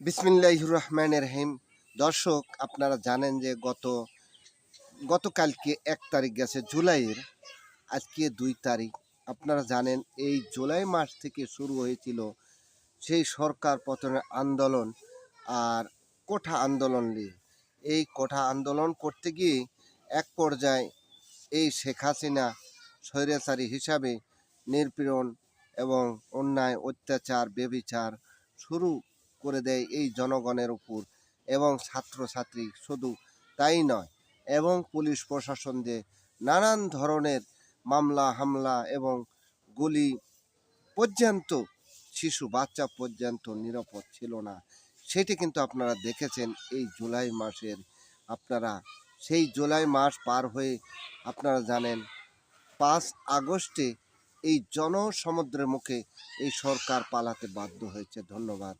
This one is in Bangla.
বিসমিল্লাহির রহমানির রহিম। দর্শক, আপনারা জানেন যে গতকালকে ১ তারিখ গেছে জুলাইয়ের, আজকে ২ তারিখ। আপনারা জানেন এই জুলাই মাস থেকে শুরু হয়েছিল সেই সরকার পতনের আন্দোলন আর কোঠা আন্দোলন নিয়ে। এই কোঠা আন্দোলন করতে গিয়ে এক পর্যায়ে এই শেখ হাসিনা স্বৈরাচারী হিসাবে নিপীড়ন এবং অন্যায়, অত্যাচার, ব্যভিচার শুরু করে দেয় এই জনগণের উপর এবং ছাত্রছাত্রী, শুধু তাই নয়, এবং পুলিশ প্রশাসন দিয়ে নানান ধরনের মামলা হামলা এবং গুলি পর্যন্ত, শিশু বাচ্চা পর্যন্ত নিরাপদ ছিল না। সেটি কিন্তু আপনারা দেখেছেন এই জুলাই মাসের। আপনারা সেই জুলাই মাস পার হয়ে আপনারা জানেন 5 আগস্টে এই জনসমুদ্রের মুখে এই সরকার পালাতে বাধ্য হয়েছে। ধন্যবাদ।